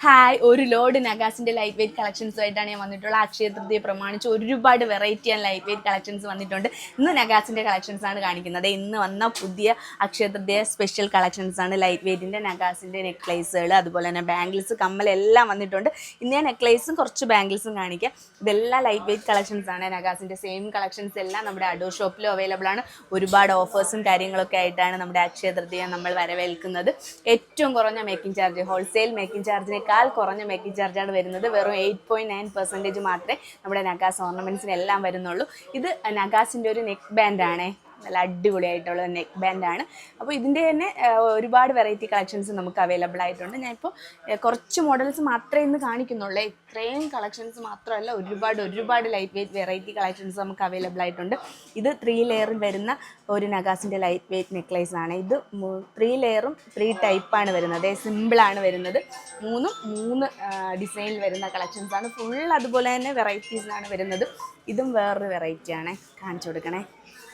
Hi, ഒരു load നഗാസിന്റെ light weight കളക്ഷൻസുമായിട്ടാണ് ഞാൻ വന്നിട്ടുള്ളത്. അക്ഷയ തൃതീയ പ്രമാണിച്ച് ഒരുപാട് variety and light weight collections വന്നിട്ടുണ്ട്. ഇന്ന് നഗാസിന്റെ കളക്ഷൻസ് ആണ് കാണിക്കുന്നത്. ഇന്ന് വന്ന പുതിയ അക്ഷയ തൃതീയ സ്പെഷ്യൽ കളക്ഷൻസ് ആണ്. ലൈറ്റ് വെയിറ്റിന്റെ നഗാസിന്റെ നെക്ലേസുകൾ, അതുപോലെ തന്നെ ബാംഗിൾസ്, കമ്മലെല്ലാം വന്നിട്ടുണ്ട്. ഇന്ന് ഞാൻ നെക്ലേസും കുറച്ച് ബാംഗിൾസും കാണിക്കാം. ഇതെല്ലാം ലൈറ്റ് വെയിറ്റ് കളക്ഷൻസ് ആണ്. നഗാസിന്റെ സെയിം കളക്ഷൻസ് എല്ലാം നമ്മുടെ അഡോർ ഷോപ്പിലും അവൈലബിൾ ആണ്. ഒരുപാട് ഓഫേഴ്സും കാര്യങ്ങളൊക്കെ ആയിട്ടാണ് നമ്മുടെ അക്ഷയ തൃതീയ നമ്മൾ വരവേൽക്കുന്നത്. ഏറ്റവും കുറഞ്ഞ മേക്കിംഗ് ചാർജ്, ഹോൾസെയിൽ മേക്കിംഗ് ചാർജിനേക്കാൾ കുറഞ്ഞ മേക്കിംഗ് ചാർജാണ് വരുന്നത്. വെറും 8.9% മാത്രമേ നമ്മുടെ നഗാസ് ഓർണമെന്റ്സിനെല്ലാം വരുന്നുള്ളൂ. ഇത് നഗാസിന്റെ ഒരു നെക്ക് ബാൻഡ് ആണേ, നല്ല അടിപൊളിയായിട്ടുള്ള നെക്ക് ബാൻഡാണ്. അപ്പോൾ ഇതിൻ്റെ തന്നെ ഒരുപാട് വെറൈറ്റി കളക്ഷൻസ് നമുക്ക് അവൈലബിൾ ആയിട്ടുണ്ട്. ഞാനിപ്പോൾ കുറച്ച് മോഡൽസ് മാത്രമേ ഇന്ന് കാണിക്കുന്നുള്ളൂ. ഇത്രയും കളക്ഷൻസ് മാത്രമല്ല, ഒരുപാട് ലൈറ്റ് വെയിറ്റ് വെറൈറ്റി കളക്ഷൻസ് നമുക്ക് അവൈലബിൾ ആയിട്ടുണ്ട്. ഇത് 3 ലെയറിൽ വരുന്ന ഒരു നഗാസിൻ്റെ ലൈറ്റ് വെയിറ്റ് നെക്ലേസ് ആണ്. ഇത് 3 ലെയറും 3 ടൈപ്പാണ് വരുന്നത്. സിമ്പിളാണ് വരുന്നത്. മൂന്ന് ഡിസൈനിൽ വരുന്ന കളക്ഷൻസ് ആണ്. ഫുൾ അതുപോലെ തന്നെ വെറൈറ്റീസിനാണ് വരുന്നത്. ഇതും വേറൊരു വെറൈറ്റിയാണ്, കാണിച്ചു കൊടുക്കണേ.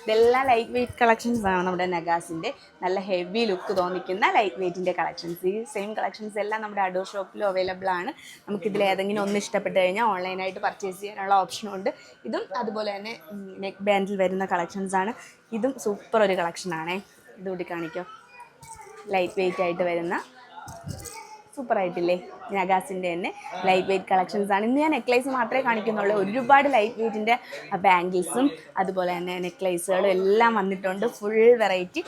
ഇതെല്ലാം ലൈറ്റ് വെയിറ്റ് കളക്ഷൻസ് ആണ് നമ്മുടെ നഗാസിൻ്റെ. നല്ല ഹെവി ലുക്ക് തോന്നിക്കുന്ന ലൈറ്റ് വെയിറ്റിൻ്റെ കളക്ഷൻസ്. ഈ സെയിം കളക്ഷൻസ് എല്ലാം നമ്മുടെ അഡോർ ഷോപ്പിലും അവൈലബിൾ ആണ്. നമുക്കിതിൽ ഏതെങ്കിലും ഒന്ന് ഇഷ്ടപ്പെട്ട് കഴിഞ്ഞാൽ ഓൺലൈനായിട്ട് പർച്ചേസ് ചെയ്യാനുള്ള ഓപ്ഷനുണ്ട്. ഇതും അതുപോലെ തന്നെ നെക്ക് ബാൻഡിൽ വരുന്ന കളക്ഷൻസ് ആണ്. ഇതും സൂപ്പർ ഒരു കളക്ഷനാണേ. ഇതുകൂടി കാണിക്കാം. ലൈറ്റ് വെയിറ്റ് ആയിട്ട് വരുന്ന സൂപ്പറായിട്ടില്ലേ, നഗാസിൻ്റെ തന്നെ ലൈറ്റ് വെയിറ്റ് കളക്ഷൻസ് ആണ്. ഇന്ന് ഞാൻ നെക്ലേസ് മാത്രമേ കാണിക്കുന്നുള്ളൂ. ഒരുപാട് ലൈറ്റ് വെയിറ്റിൻ്റെ ബാംഗിൾസും അതുപോലെ തന്നെ നെക്ലേസുകളും എല്ലാം വന്നിട്ടുണ്ട്. Full variety.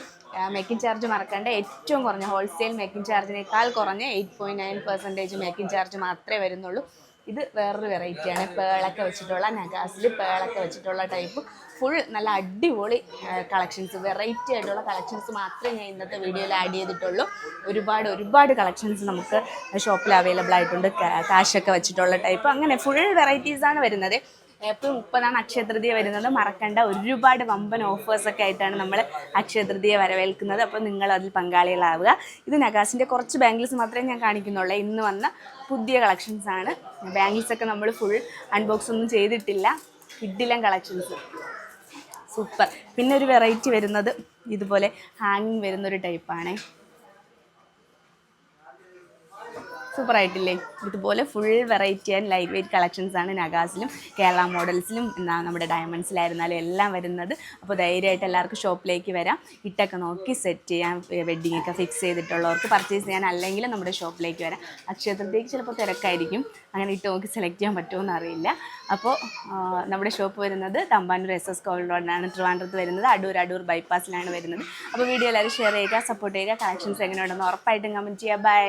മേക്കിംഗ് ചാർജ് മറക്കേണ്ട, ഏറ്റവും കുറഞ്ഞ ഹോൾസെയിൽ മേക്കിംഗ് ചാർജിനേക്കാൾ കുറഞ്ഞ 8.9% മേക്കിംഗ് ചാർജ് മാത്രമേ വരുന്നുള്ളൂ. ഇത് വേറൊരു വെറൈറ്റിയാണ്. പേളൊക്കെ വെച്ചിട്ടുള്ള നഗാസിൽ പേളൊക്കെ വെച്ചിട്ടുള്ള ടൈപ്പ് ഫുൾ നല്ല അടിപൊളി കളക്ഷൻസ്, വെറൈറ്റി ആയിട്ടുള്ള കളക്ഷൻസ് മാത്രമേ ഞാൻ ഇന്നത്തെ വീഡിയോയിൽ ആഡ് ചെയ്തിട്ടുള്ളൂ. ഒരുപാട് കളക്ഷൻസ് നമുക്ക് ഷോപ്പിൽ അവൈലബിൾ ആയിട്ടുണ്ട്. കാശൊക്കെ വെച്ചിട്ടുള്ള ടൈപ്പ്, അങ്ങനെ ഫുൾ വെറൈറ്റീസാണ് വരുന്നത്. April 30 അക്ഷയ തൃതീയ വരുന്നത്. മറക്കണ്ട, ഒരുപാട് വമ്പൻ ഓഫേഴ്സൊക്കെ ആയിട്ടാണ് നമ്മൾ അക്ഷയ തൃതീയ വരവേൽക്കുന്നത്. അപ്പോൾ നിങ്ങൾ അതിൽ പങ്കാളികളാവുക. ഇത് നഗാസിൻ്റെ കുറച്ച് ബാംഗിൾസ് മാത്രമേ ഞാൻ കാണിക്കുന്നുള്ളൂ. ഇന്ന് വന്ന പുതിയ കളക്ഷൻസ് ആണ്. ബാംഗിൾസൊക്കെ നമ്മൾ ഫുൾ അൺബോക്സ് ഒന്നും ചെയ്തിട്ടില്ല. കിഡിലൻ കളക്ഷൻസ്, സൂപ്പർ. പിന്നെ ഒരു വെറൈറ്റി വരുന്നത് ഇതുപോലെ ഹാങ്ങിങ് വരുന്നൊരു ടൈപ്പാണേ. സൂപ്പറായിട്ടില്ലേ? ഇതുപോലെ full variety and light weight collections ആണ് നഗാസിലും കേരള മോഡൽസിലും നമ്മുടെ ഡയമണ്ട്സിലായിരുന്നാലും എല്ലാം വരുന്നത്. അപ്പോൾ ധൈര്യമായിട്ട് എല്ലാവർക്കും ഷോപ്പിലേക്ക് വരാം. ഇട്ടൊക്കെ നോക്കി സെറ്റ് ചെയ്യാൻ, വെഡ്ഡിങ്ങൊക്കെ ഫിക്സ് ചെയ്തിട്ടുള്ളവർക്ക് പർച്ചേസ് ചെയ്യാൻ അല്ലെങ്കിൽ നമ്മുടെ ഷോപ്പിലേക്ക് വരാം. അക്ഷയ തൃതീയക്ക് ചിലപ്പോൾ തിരക്കായിരിക്കും, അങ്ങനെ ഇട്ട് നോക്കി സെലക്ട് ചെയ്യാൻ പറ്റുമോയെന്ന് അറിയില്ല. അപ്പോൾ നമ്മുടെ ഷോപ്പ് വരുന്നത് തമ്പാനൂർ SS കോവിൽ റോഡിനാണ്, ട്രിവാൻഡ്രത്ത് വരുന്നത്. അടൂർ ബൈപ്പാസിലാണ് വരുന്നത്. അപ്പോൾ വീഡിയോ എല്ലാവരും ഷെയർ ചെയ്യുക, സപ്പോർട്ട് ചെയ്യുക. കളക്ഷൻസ് എങ്ങനെയുണ്ടെന്ന് ഉറപ്പായിട്ടും കമൻറ്റ് ചെയ്യുക. ബൈ.